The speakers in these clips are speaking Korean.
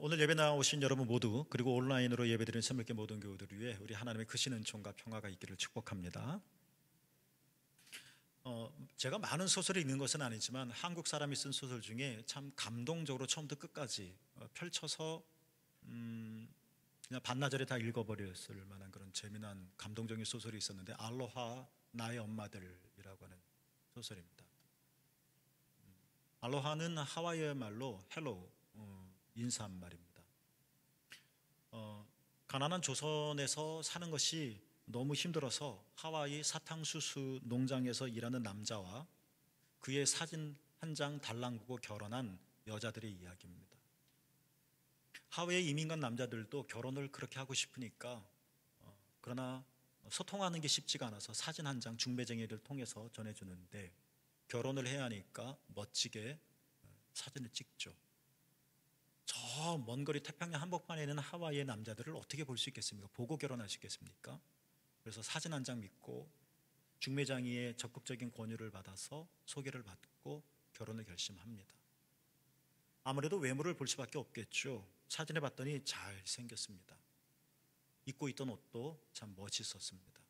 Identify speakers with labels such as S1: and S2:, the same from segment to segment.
S1: 오늘 예배 나오신 여러분 모두, 그리고 온라인으로 예배드리는 새롭게 모든 교우들 위해 우리 하나님의 크신 은총과 평화가 있기를 축복합니다. 제가 많은 소설을 읽는 것은 아니지만 한국 사람이 쓴 소설 중에 참 감동적으로 처음부터 끝까지 펼쳐서 그냥 반나절에 다 읽어버렸을 만한 그런 재미난 감동적인 소설이 있었는데, 알로하 나의 엄마들이라고 하는 소설입니다. 알로하는 하와이어 말로 헬로, 인사말입니다. 가난한 조선에서 사는 것이 너무 힘들어서 하와이 사탕수수 농장에서 일하는 남자와 그의 사진 한 장 달랑구고 결혼한 여자들의 이야기입니다. 하와이 이민 간 남자들도 결혼을 그렇게 하고 싶으니까 그러나 소통하는 게 쉽지가 않아서 사진 한 장 중매쟁이를 통해서 전해주는데, 결혼을 해야 하니까 멋지게 사진을 찍죠. 저 먼 거리 태평양 한복판에 있는 하와이의 남자들을 어떻게 볼 수 있겠습니까? 보고 결혼할 수 있겠습니까? 그래서 사진 한 장 믿고 중매장이의 적극적인 권유를 받아서 소개를 받고 결혼을 결심합니다. 아무래도 외모를 볼 수밖에 없겠죠. 사진에 봤더니 잘생겼습니다. 입고 있던 옷도 참 멋있었습니다.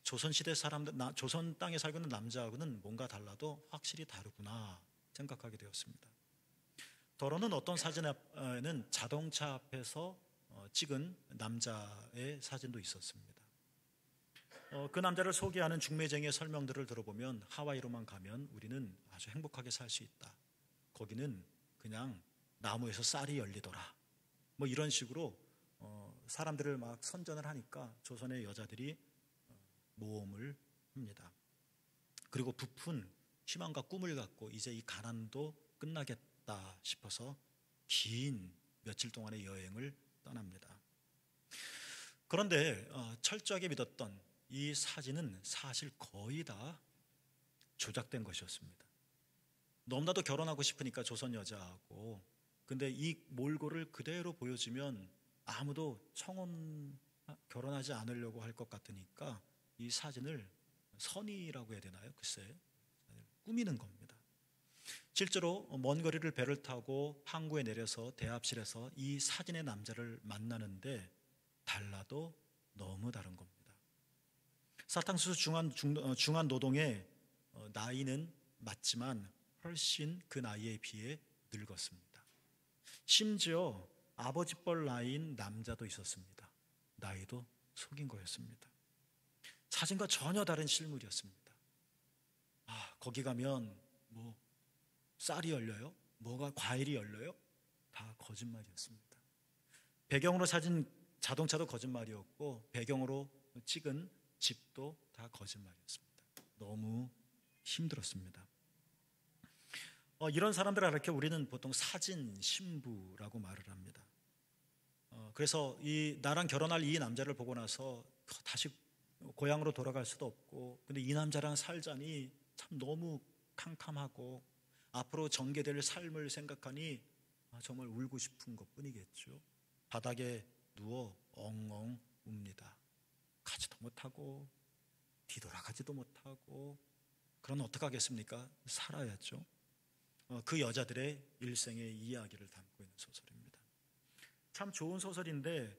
S1: 조선시대 사람들, 조선 땅에 살고 있는 남자하고는 뭔가 달라도 확실히 다르구나 생각하게 되었습니다. 더러는 어떤 사진에는 자동차 앞에서 찍은 남자의 사진도 있었습니다. 그 남자를 소개하는 중매쟁이의 설명들을 들어보면 하와이로만 가면 우리는 아주 행복하게 살 수 있다. 거기는 그냥 나무에서 쌀이 열리더라. 뭐 이런 식으로 사람들을 막 선전을 하니까 조선의 여자들이 모험을 합니다. 그리고 부푼 희망과 꿈을 갖고 이제 이 가난도 끝나겠다 싶어서 긴 며칠 동안의 여행을 떠납니다. 그런데 철저하게 믿었던 이 사진은 사실 거의 다 조작된 것이었습니다. 너무나도 결혼하고 싶으니까 조선 여자하고, 근데 이 몰골을 그대로 보여주면 아무도 결혼하지 않으려고 할 것 같으니까 이 사진을 선의라고 해야 되나요? 글쎄, 꾸미는 겁니다. 실제로 먼 거리를 배를 타고 항구에 내려서 대합실에서 이 사진의 남자를 만나는데 달라도 너무 다른 겁니다. 사탕수수 중한 노동의 나이는 맞지만 훨씬 그 나이에 비해 늙었습니다. 심지어 아버지뻘 나이인 남자도 있었습니다. 나이도 속인 거였습니다. 사진과 전혀 다른 실물이었습니다. 거기 가면 뭐 쌀이 열려요? 뭐가 과일이 열려요? 다 거짓말이었습니다. 배경으로 사진 자동차도 거짓말이었고 배경으로 찍은 집도 다 거짓말이었습니다. 너무 힘들었습니다. 이런 사람들을 가리켜 우리는 보통 사진 신부라고 말을 합니다. 그래서 나랑 결혼할 이 남자를 보고 나서 다시 고향으로 돌아갈 수도 없고, 근데 이 남자랑 살자니 참 너무 캄캄하고 앞으로 전개될 삶을 생각하니 정말 울고 싶은 것뿐이겠죠. 바닥에 누워 엉엉 웁니다. 가지도 못하고 뒤돌아가지도 못하고, 그럼 어떡하겠습니까? 살아야죠. 그 여자들의 일생의 이야기를 담고 있는 소설입니다. 참 좋은 소설인데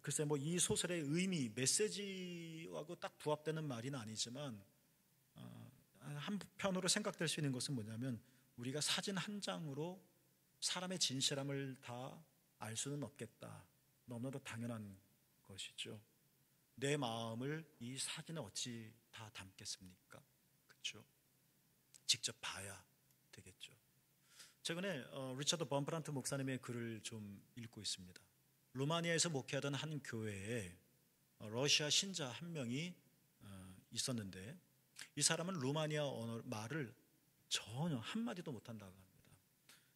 S1: 글쎄 뭐 이 소설의 의미, 메시지하고 딱 부합되는 말은 아니지만 한편으로 생각될 수 있는 것은 뭐냐면, 우리가 사진 한 장으로 사람의 진실함을 다 알 수는 없겠다. 너무나도 당연한 것이죠. 내 마음을 이 사진에 어찌 다 담겠습니까? 그렇죠? 직접 봐야 되겠죠. 최근에 리처드 범프란트 목사님의 글을 좀 읽고 있습니다. 루마니아에서 목회하던 한 교회에 러시아 신자 한 명이 있었는데, 이 사람은 루마니아 언어 말을 전혀 한마디도 못한다고 합니다.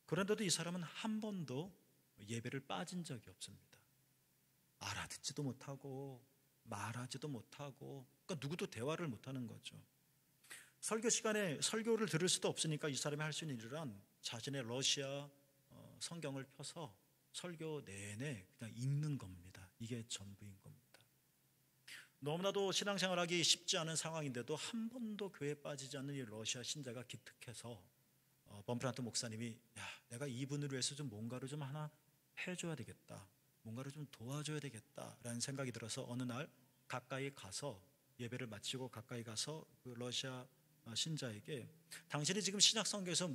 S1: 그런데도 이 사람은 한 번도 예배를 빠진 적이 없습니다. 알아듣지도 못하고 말하지도 못하고, 그러니까 누구도 대화를 못하는 거죠. 설교 시간에 설교를 들을 수도 없으니까 이 사람이 할 수 있는 일이란 자신의 러시아 성경을 펴서 설교 내내 그냥 읽는 겁니다. 이게 전부인 겁니다. 너무나도 신앙생활하기 쉽지 않은 상황인데도 한 번도 교회에 빠지지 않는 이 러시아 신자가 기특해서 범프란트 목사님이 내가 이분을 위해서 좀 뭔가를 좀 하나 해줘야 되겠다, 뭔가를 좀 도와줘야 되겠다라는 생각이 들어서 어느 날 가까이 가서 예배를 마치고 가까이 가서 그 러시아 신자에게 당신이 지금 신약 성경에서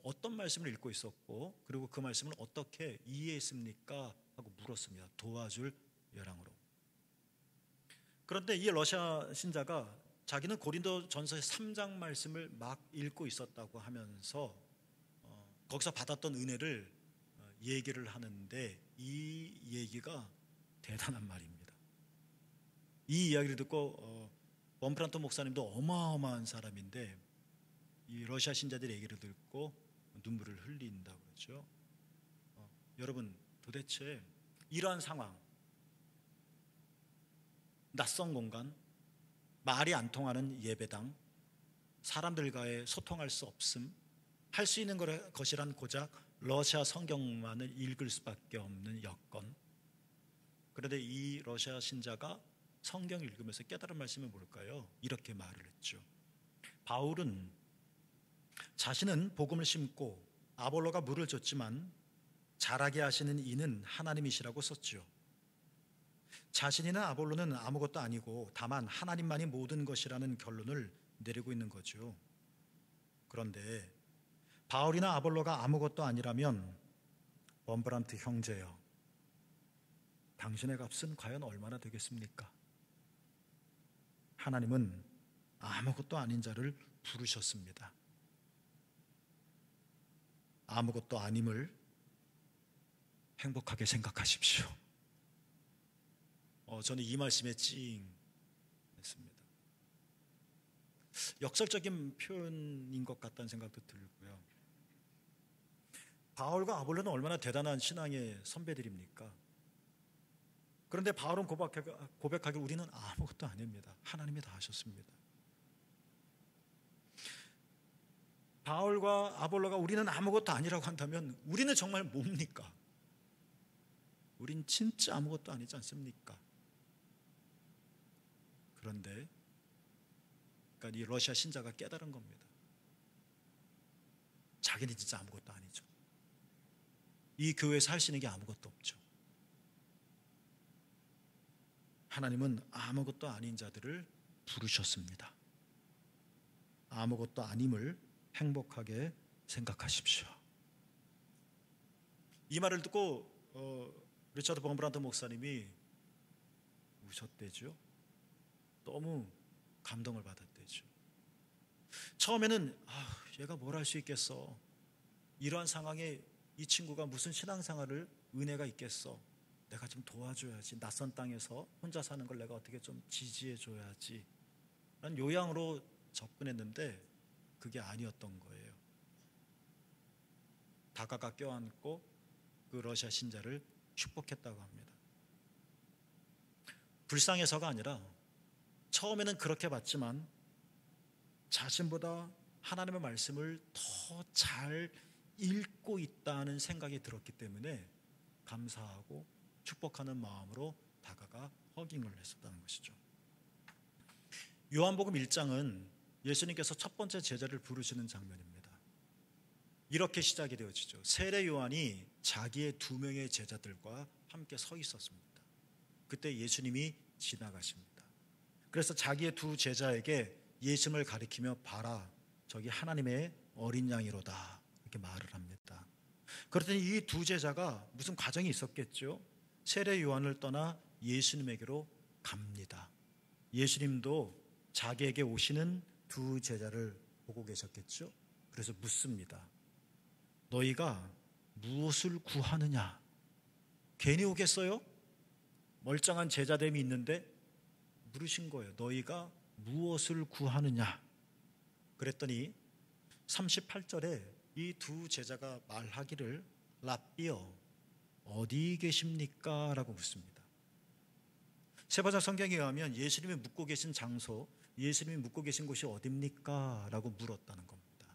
S1: 어떤 말씀을 읽고 있었고 그리고 그 말씀을 어떻게 이해했습니까? 하고 물었습니다. 도와줄 열망으로. 그런데 이 러시아 신자가 자기는 고린도전서 3장 말씀을 막 읽고 있었다고 하면서 거기서 받았던 은혜를 얘기를 하는데 이 얘기가 대단한 말입니다. 이 이야기를 듣고 범프란토 목사님도 어마어마한 사람인데 이 러시아 신자들의 얘기를 듣고 눈물을 흘린다고 그러죠. 여러분, 도대체 이러한 상황, 낯선 공간, 말이 안 통하는 예배당, 사람들과의 소통할 수 없음, 할 수 있는 것이란 고작 러시아 성경만을 읽을 수밖에 없는 여건. 그런데 이 러시아 신자가 성경 읽으면서 깨달은 말씀이 뭘까요? 이렇게 말을 했죠. 바울은 자신은 복음을 심고 아볼로가 물을 줬지만 자라게 하시는 이는 하나님이시라고 썼죠. 자신이나 아볼로는 아무것도 아니고 다만 하나님만이 모든 것이라는 결론을 내리고 있는 거죠. 그런데 바울이나 아볼로가 아무것도 아니라면 범브란트 형제여, 당신의 값은 과연 얼마나 되겠습니까? 하나님은 아무것도 아닌 자를 부르셨습니다. 아무것도 아님을 행복하게 생각하십시오. 저는 이 말씀에 찡했습니다. 역설적인 표현인 것 같다는 생각도 들고요. 바울과 아볼로는 얼마나 대단한 신앙의 선배들입니까? 그런데 바울은 고백하기 우리는 아무것도 아닙니다. 하나님이 다 하셨습니다. 바울과 아볼로가 우리는 아무것도 아니라고 한다면 우리는 정말 뭡니까? 우린 진짜 아무것도 아니지 않습니까? 그런데 그러니까 이 러시아 신자가 깨달은 겁니다. 자기는 진짜 아무것도 아니죠. 이 교회에서 할 수 있는 게 아무것도 없죠. 하나님은 아무것도 아닌 자들을 부르셨습니다. 아무것도 아님을 행복하게 생각하십시오. 이 말을 듣고 리처드 범브란트 목사님이 우셨대죠. 너무 감동을 받았대죠. 처음에는 얘가 뭘 할 수 있겠어. 이러한 상황에 이 친구가 무슨 신앙생활을 은혜가 있겠어. 내가 좀 도와줘야지. 낯선 땅에서 혼자 사는 걸 내가 어떻게 좀 지지해줘야지. 라는 요양으로 접근했는데 그게 아니었던 거예요. 다가가 껴안고 그 러시아 신자를 축복했다고 합니다. 불쌍해서가 아니라 처음에는 그렇게 봤지만 자신보다 하나님의 말씀을 더 잘 읽고 있다는 생각이 들었기 때문에 감사하고 축복하는 마음으로 다가가 허깅을 했었다는 것이죠. 요한복음 1장은 예수님께서 첫 번째 제자를 부르시는 장면입니다. 이렇게 시작이 되어지죠. 세례 요한이 자기의 2명의 제자들과 함께 서 있었습니다. 그때 예수님이 지나가십니다. 그래서 자기의 2 제자에게 예수님을 가리키며 봐라, 저기 하나님의 어린 양이로다, 이렇게 말을 합니다. 그랬더니 이 2 제자가 무슨 과정이 있었겠죠. 세례 요한을 떠나 예수님에게로 갑니다. 예수님도 자기에게 오시는 2 제자를 보고 계셨겠죠. 그래서 묻습니다. 너희가 무엇을 구하느냐? 괜히 오겠어요? 멀쩡한 제자됨이 있는데 물으신 거예요. 너희가 무엇을 구하느냐? 그랬더니 38절에 이 2 제자가 말하기를 랍비여, 어디 계십니까? 라고 묻습니다. 세바자 성경에 의하면 예수님이 묵고 계신 장소, 예수님이 묵고 계신 곳이 어딥니까? 라고 물었다는 겁니다.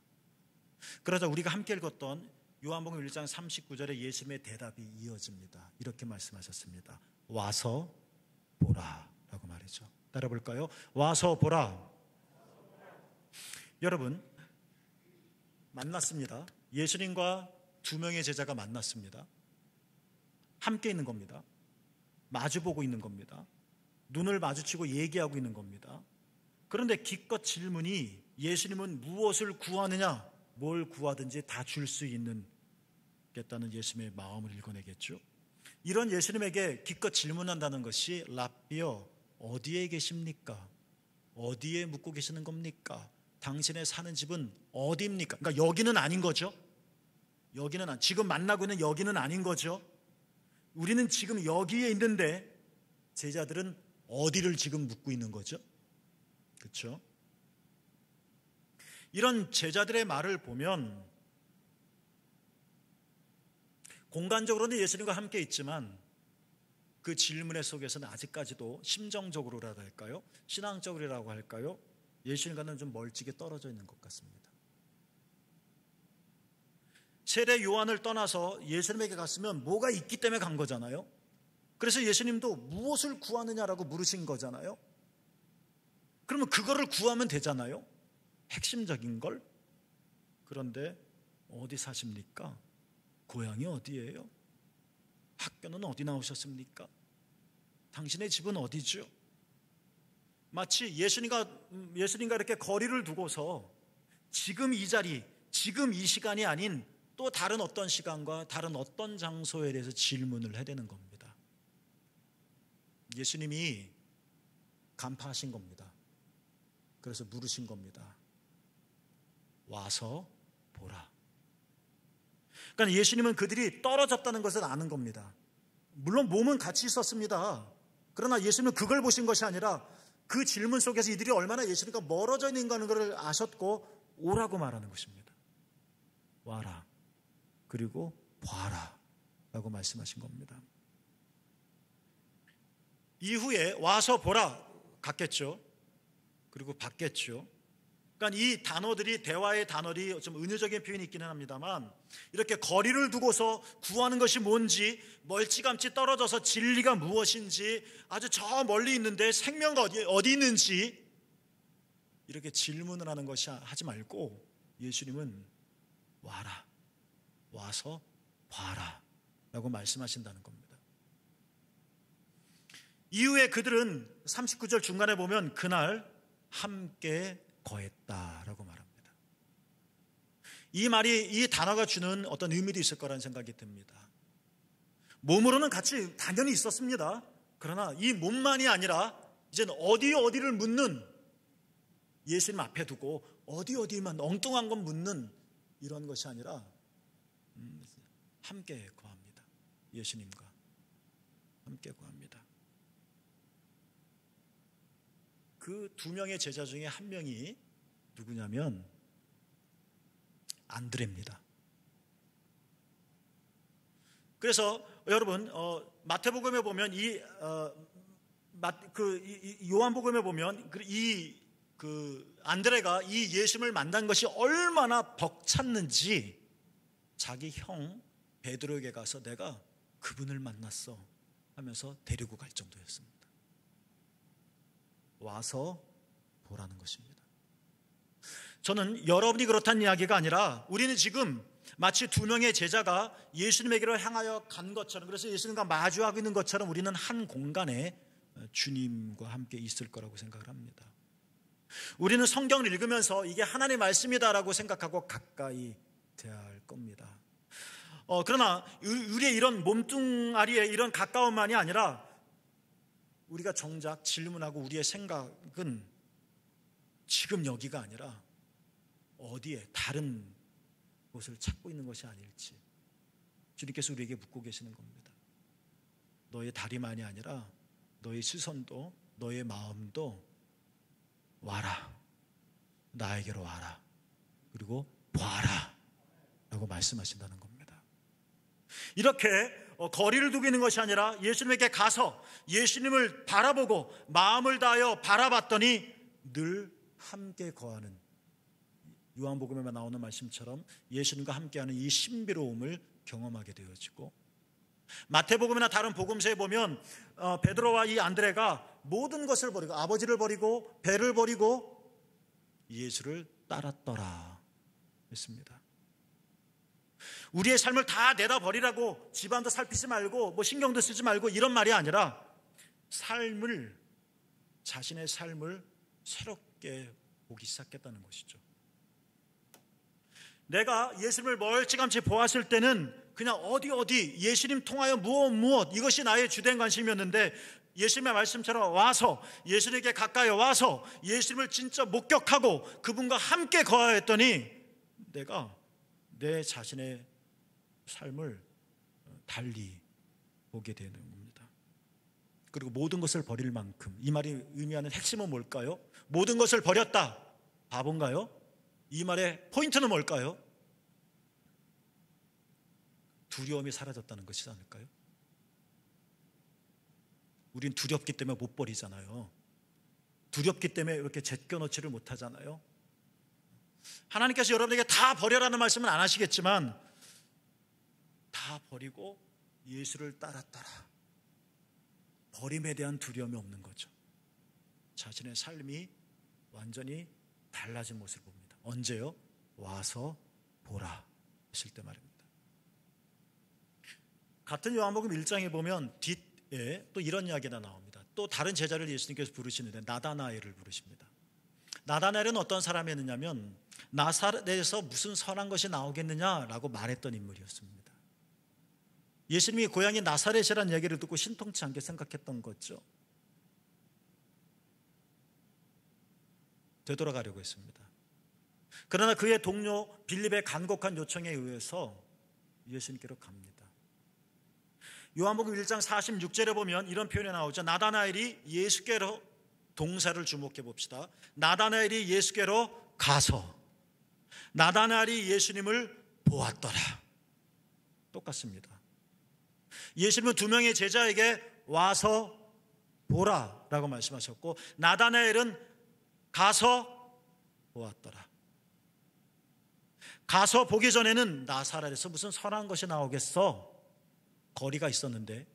S1: 그러자 우리가 함께 읽었던 요한복음 1장 39절에 예수님의 대답이 이어집니다. 이렇게 말씀하셨습니다. 와서 보라 라고 말이죠. 따라 볼까요? 와서 보라. 여러분, 만났습니다. 예수님과 2명의 제자가 만났습니다. 함께 있는 겁니다. 마주보고 있는 겁니다. 눈을 마주치고 얘기하고 있는 겁니다. 그런데 기껏 질문이 예수님은 무엇을 구하느냐, 뭘 구하든지 다 줄 수 있겠다는 예수님의 마음을 읽어내겠죠. 이런 예수님에게 기껏 질문한다는 것이 랍비여 어디에 계십니까? 어디에 묵고 계시는 겁니까? 당신의 사는 집은 어디입니까? 그러니까 여기는 아닌 거죠. 지금 만나고 있는 여기는 아닌 거죠. 우리는 지금 여기에 있는데 제자들은 어디를 지금 묵고 있는 거죠? 그렇죠? 이런 제자들의 말을 보면 공간적으로는 예수님과 함께 있지만 그 질문의 속에서는 아직까지도 심정적으로라고 할까요? 신앙적으로라고 할까요? 예수님과는 좀 멀찍이 떨어져 있는 것 같습니다. 세례 요한을 떠나서 예수님에게 갔으면 뭐가 있기 때문에 간 거잖아요. 그래서 예수님도 무엇을 구하느냐라고 물으신 거잖아요. 그러면 그거를 구하면 되잖아요. 핵심적인 걸. 그런데 어디 사십니까? 고향이 어디예요? 학교는 어디 나오셨습니까? 당신의 집은 어디죠? 마치 예수님과 이렇게 거리를 두고서 지금 이 자리, 지금 이 시간이 아닌 또 다른 어떤 시간과 다른 어떤 장소에 대해서 질문을 해대는 겁니다. 예수님이 간파하신 겁니다. 그래서 물으신 겁니다. 와서 보라. 그러니까 예수님은 그들이 떨어졌다는 것을 아는 겁니다. 물론 몸은 같이 있었습니다. 그러나 예수님은 그걸 보신 것이 아니라 그 질문 속에서 이들이 얼마나 예수님과 멀어져 있는가는 것을 아셨고 오라고 말하는 것입니다. 와라. 그리고 봐라 라고 말씀하신 겁니다. 이후에 와서 보라 갔겠죠. 그리고 받겠죠. 그러니까 이 단어들이, 대화의 단어들이 좀 은유적인 표현이 있기는 합니다만 이렇게 거리를 두고서 구하는 것이 뭔지, 멀찌감치 떨어져서 진리가 무엇인지, 아주 저 멀리 있는데 생명가 어디 있는지 이렇게 질문을 하는 것이 하지 말고 예수님은 와라, 와서 봐라 라고 말씀하신다는 겁니다. 이후에 그들은 39절 중간에 보면 그날 함께 거했다라고 말합니다. 이 말이, 이 단어가 주는 어떤 의미도 있을 거라는 생각이 듭니다. 몸으로는 같이 당연히 있었습니다. 그러나 이 몸만이 아니라 이제는 어디를 묻는, 예수님 앞에 두고 어디만 엉뚱한 건 묻는 이런 것이 아니라 함께 거합니다. 예수님과 함께 거합니다. 그 두 명의 제자 중에 한 명이 누구냐면 안드레입니다. 그래서 여러분 마태복음에 보면 요한복음에 보면 안드레가 이 예수님을 만난 것이 얼마나 벅찼는지 자기 형 베드로에게 가서 내가 그분을 만났어 하면서 데리고 갈 정도였습니다. 와서 보라는 것입니다. 저는 여러분이 그렇다는 이야기가 아니라 우리는 지금 마치 두 명의 제자가 예수님에게로 향하여 간 것처럼, 그래서 예수님과 마주하고 있는 것처럼 우리는 한 공간에 주님과 함께 있을 거라고 생각을 합니다. 우리는 성경을 읽으면서 이게 하나님의 말씀이다라고 생각하고 가까이 돼야 할 겁니다. 그러나 우리의 이런 몸뚱아리의 이런 가까움만이 아니라 우리가 정작 질문하고 우리의 생각은 지금 여기가 아니라 어디에 다른 곳을 찾고 있는 것이 아닐지 주님께서 우리에게 묻고 계시는 겁니다. 너의 다리만이 아니라 너의 시선도 너의 마음도 와라, 나에게로 와라, 그리고 봐라 라고 말씀하신다는 겁니다. 이렇게 거리를 두고 있는 것이 아니라 예수님에게 가서 예수님을 바라보고 마음을 다하여 바라봤더니 늘 함께 거하는, 요한복음에만 나오는 말씀처럼 예수님과 함께하는 이 신비로움을 경험하게 되어지고, 마태복음이나 다른 복음서에 보면 베드로와 이 안드레가 모든 것을 버리고, 아버지를 버리고 배를 버리고 예수를 따랐더라 했습니다. 우리의 삶을 다 내다 버리라고, 집안도 살피지 말고 뭐 신경도 쓰지 말고 이런 말이 아니라 자신의 삶을 새롭게 보기 시작했다는 것이죠. 내가 예수님을 멀찌감치 보았을 때는 그냥 어디 예수님 통하여 무엇 이것이 나의 주된 관심이었는데, 예수님의 말씀처럼 와서 예수님께 가까이 와서 예수님을 진짜 목격하고 그분과 함께 거하였더니 내가 내 자신의 삶을 달리 보게 되는 겁니다. 그리고 모든 것을 버릴 만큼, 이 말이 의미하는 핵심은 뭘까요? 모든 것을 버렸다. 바본가요? 이 말의 포인트는 뭘까요? 두려움이 사라졌다는 것이지 않을까요? 우린 두렵기 때문에 못 버리잖아요. 두렵기 때문에 이렇게 제껴놓지를 못하잖아요. 하나님께서 여러분에게 다 버려라는 말씀은 안 하시겠지만 다 버리고 예수를 따랐더라. 버림에 대한 두려움이 없는 거죠. 자신의 삶이 완전히 달라진 모습을 봅니다. 언제요? 와서 보라 하실 때 말입니다. 같은 요한복음 1장에 보면 뒤에 또 이런 이야기가 나옵니다. 또 다른 제자를 예수님께서 부르시는데 나다나엘을 부르십니다. 나다나엘은 어떤 사람이었느냐면 나사렛에서 무슨 선한 것이 나오겠느냐라고 말했던 인물이었습니다. 예수님이 고향이 나사렛이라는 얘기를 듣고 신통치 않게 생각했던 거죠. 되돌아가려고 했습니다. 그러나 그의 동료 빌립의 간곡한 요청에 의해서 예수님께로 갑니다. 요한복음 1장 46절에 보면 이런 표현이 나오죠. 나다나엘이 예수께로, 동사를 주목해 봅시다. 나다나엘이 예수께로 가서 나다나엘이 예수님을 보았더라. 똑같습니다. 예수님은 두 명의 제자에게 와서 보라라고 말씀하셨고, 나다나엘은 가서 보았더라. 가서 보기 전에는 나사렛에서 무슨 선한 것이 나오겠어? 거리가 있었는데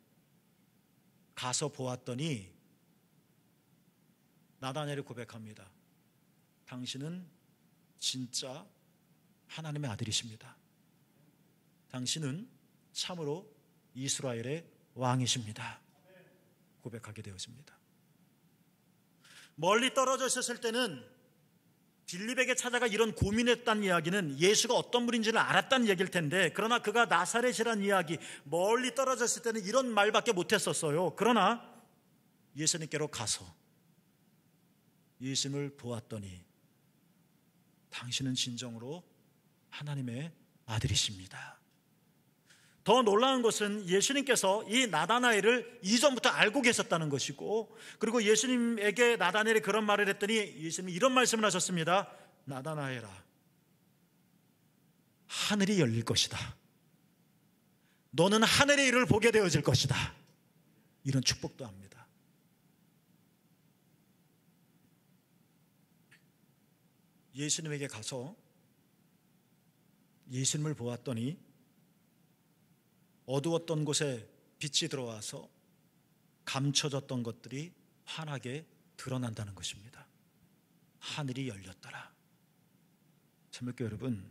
S1: 가서 보았더니 나다나엘이 고백합니다. 당신은 진짜 하나님의 아들이십니다. 당신은 참으로 이스라엘의 왕이십니다. 고백하게 되어집니다. 멀리 떨어져 있었을 때는 빌립에게 찾아가 이런 고민했다는 이야기는 예수가 어떤 분인지를 알았다는 얘기일 텐데, 그러나 그가 나사렛이라는 이야기, 멀리 떨어졌을 때는 이런 말밖에 못했었어요. 그러나 예수님께로 가서 예수님을 보았더니 당신은 진정으로 하나님의 아들이십니다. 더 놀라운 것은 예수님께서 이 나다나엘을 이전부터 알고 계셨다는 것이고, 그리고 예수님에게 나다나엘이 그런 말을 했더니 예수님이 이런 말씀을 하셨습니다. 나다나엘아, 하늘이 열릴 것이다. 너는 하늘의 일을 보게 되어질 것이다. 이런 축복도 합니다. 예수님에게 가서 예수님을 보았더니 어두웠던 곳에 빛이 들어와서 감춰졌던 것들이 환하게 드러난다는 것입니다. 하늘이 열렸더라. 참교회 여러분,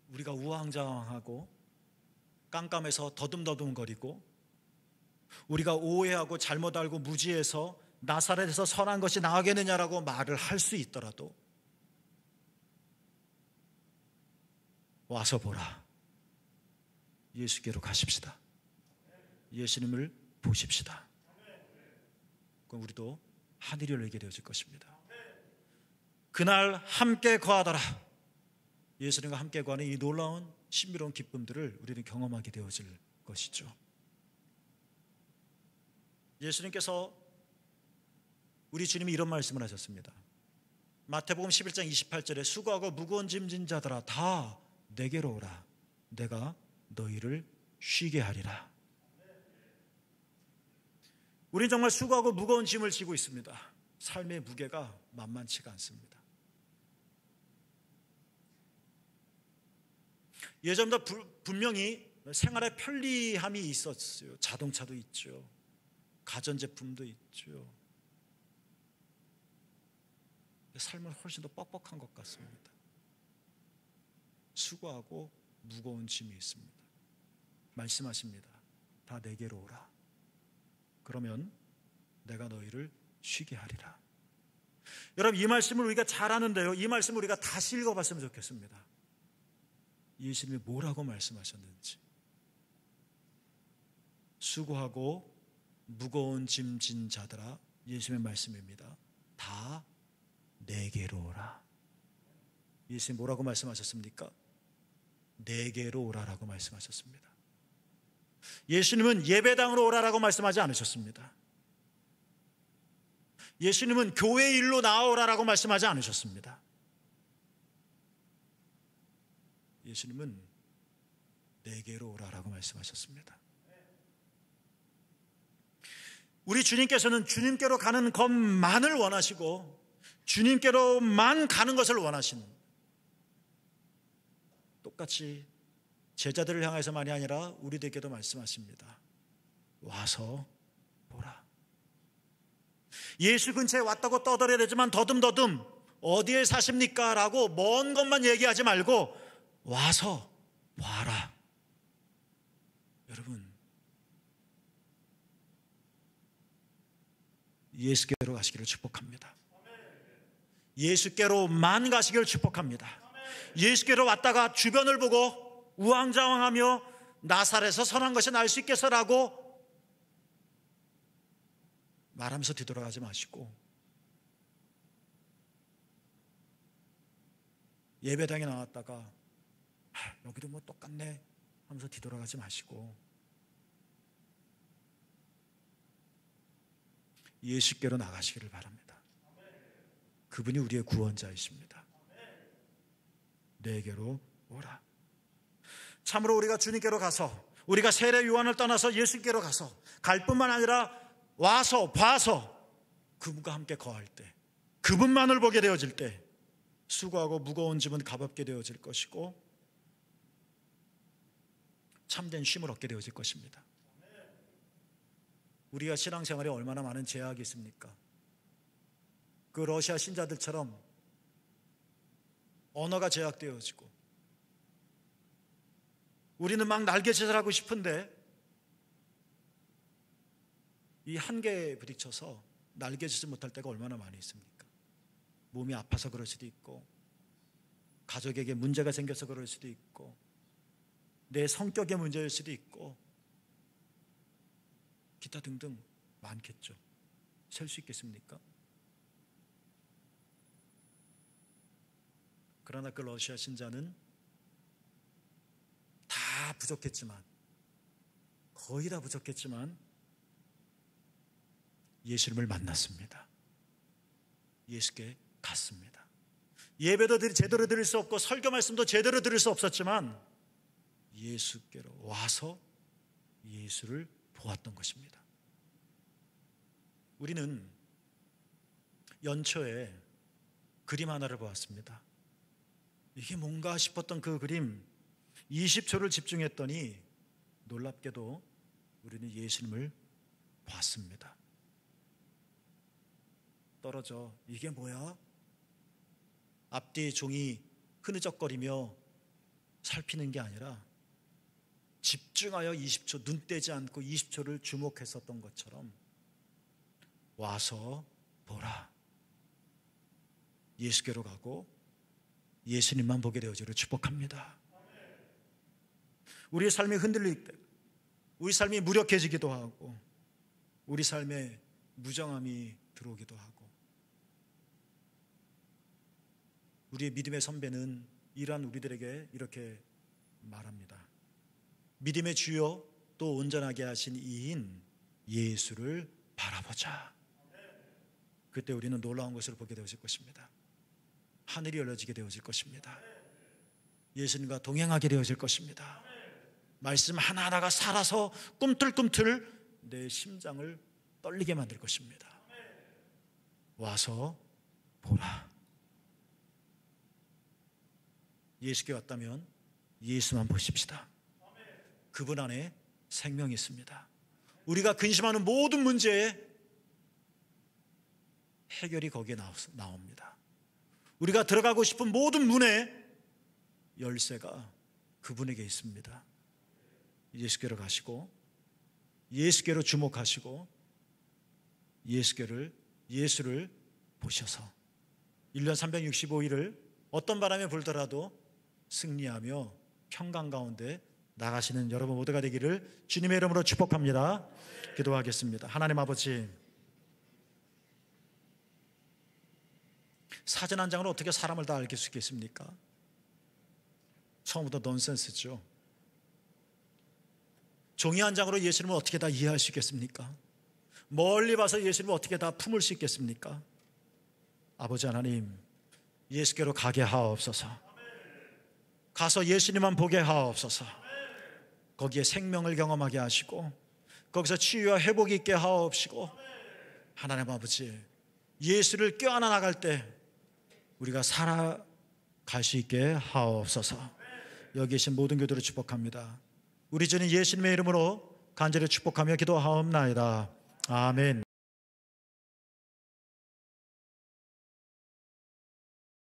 S1: 우리가 우왕좌왕하고 깜깜해서 더듬더듬거리고 우리가 오해하고 잘못 알고 무지해서 나사렛에서 선한 것이 나오겠느냐라고 말을 할 수 있더라도 와서 보라. 예수께로 가십시다. 예수님을 보십시다. 그럼 우리도 하늘이 열리게 되어질 것입니다. 그날 함께 거하더라. 예수님과 함께 거하는 이 놀라운 신비로운 기쁨들을 우리는 경험하게 되어질 것이죠. 예수님께서, 우리 주님이 이런 말씀을 하셨습니다. 마태복음 11장 28절에 수고하고 무거운 짐진 자들아 다 내게로 오라. 내가 너희를 쉬게 하리라. 우린 정말 수고하고 무거운 짐을 지고 있습니다. 삶의 무게가 만만치가 않습니다. 예전보다 분명히 생활에 편리함이 있었어요. 자동차도 있죠. 가전제품도 있죠. 삶은 훨씬 더 뻑뻑한 것 같습니다. 수고하고 무거운 짐이 있습니다. 말씀하십니다. 다 내게로 오라. 그러면 내가 너희를 쉬게 하리라. 여러분, 이 말씀을 우리가 잘 아는데요, 이 말씀을 우리가 다시 읽어봤으면 좋겠습니다. 예수님이 뭐라고 말씀하셨는지. 수고하고 무거운 짐 진 자들아, 예수님의 말씀입니다. 다 내게로 오라. 예수님 뭐라고 말씀하셨습니까? 내게로 오라라고 말씀하셨습니다. 예수님은 예배당으로 오라라고 말씀하지 않으셨습니다. 예수님은 교회 일로 나아오라라고 말씀하지 않으셨습니다. 예수님은 내게로 오라라고 말씀하셨습니다. 우리 주님께서는 주님께로 가는 것만을 원하시고 주님께로만 가는 것을 원하시는, 똑같이 제자들을 향해서만이 아니라 우리들에게도 말씀하십니다. 와서 보라. 예수 근처에 왔다고 떠들어야 되지만 더듬더듬 어디에 사십니까? 라고 먼 것만 얘기하지 말고 와서 봐라. 여러분, 예수께로 가시기를 축복합니다. 예수께로만 가시기를 축복합니다. 예수께로 왔다가 주변을 보고 우왕좌왕하며 나사렛에서 선한 것이 날 수 있겠어라고 말하면서 뒤돌아가지 마시고, 예배당에 나왔다가 여기도 뭐 똑같네 하면서 뒤돌아가지 마시고 예수께로 나가시기를 바랍니다. 그분이 우리의 구원자이십니다. 내게로 오라. 참으로 우리가 주님께로 가서, 우리가 세례 요한을 떠나서 예수께로 가서 갈 뿐만 아니라 와서 봐서 그분과 함께 거할 때, 그분만을 보게 되어질 때 수고하고 무거운 짐은 가볍게 되어질 것이고 참된 쉼을 얻게 되어질 것입니다. 우리가 신앙생활에 얼마나 많은 제약이 있습니까? 그 러시아 신자들처럼 언어가 제약되어지고, 우리는 막 날개짓을 하고 싶은데 이 한계에 부딪혀서 날개짓을 못할 때가 얼마나 많이 있습니까? 몸이 아파서 그럴 수도 있고, 가족에게 문제가 생겨서 그럴 수도 있고, 내 성격의 문제일 수도 있고, 기타 등등 많겠죠. 셀 수 있겠습니까? 그러나 그 러시아 신자는 다 부족했지만, 거의 다 부족했지만 예수님을 만났습니다. 예수께 갔습니다. 예배도 제대로 드릴 수 없고 설교 말씀도 제대로 드릴 수 없었지만 예수께로 와서 예수를 보았던 것입니다. 우리는 연초에 그림 하나를 보았습니다. 이게 뭔가 싶었던 그 그림 20초를 집중했더니 놀랍게도 우리는 예수님을 봤습니다. 떨어져 이게 뭐야? 앞뒤 종이 흐느적거리며 살피는 게 아니라 집중하여 20초, 눈 떼지 않고 20초를 주목했었던 것처럼 와서 보라. 예수께로 가고 예수님만 보게 되어지기를 축복합니다. 우리의 삶이 흔들릴 때, 우리 삶이 무력해지기도 하고, 우리 삶에 무정함이 들어오기도 하고, 우리의 믿음의 선배는 이러한 우리들에게 이렇게 말합니다. 믿음의 주요 또 온전하게 하신 이인 예수를 바라보자. 그때 우리는 놀라운 것을 보게 되어질 것입니다. 하늘이 열려지게 되어질 것입니다. 예수님과 동행하게 되어질 것입니다. 말씀 하나하나가 살아서 꿈틀꿈틀 내 심장을 떨리게 만들 것입니다. 와서 보라. 예수께 왔다면 예수만 보십시다. 그분 안에 생명이 있습니다. 우리가 근심하는 모든 문제에 해결이 거기에 나옵니다. 우리가 들어가고 싶은 모든 문의 열쇠가 그분에게 있습니다. 예수께로 가시고 예수께로 주목하시고 예수를 보셔서 1년 365일을 어떤 바람이 불더라도 승리하며 평강 가운데 나가시는 여러분 모두가 되기를 주님의 이름으로 축복합니다. 기도하겠습니다. 하나님 아버지, 사진 한 장으로 어떻게 사람을 다 알 수 있겠습니까? 처음부터 넌센스죠. 종이 한 장으로 예수님을 어떻게 다 이해할 수 있겠습니까? 멀리 봐서 예수님을 어떻게 다 품을 수 있겠습니까? 아버지 하나님, 예수께로 가게 하옵소서. 가서 예수님만 보게 하옵소서. 거기에 생명을 경험하게 하시고 거기서 치유와 회복이 있게 하옵시고, 하나님 아버지, 예수를 껴안아 나갈 때 우리가 살아갈 수 있게 하옵소서. 여기 계신 모든 교도를 축복합니다. 우리 주님 예수님의 이름으로 간절히 축복하며 기도하옵나이다. 아멘.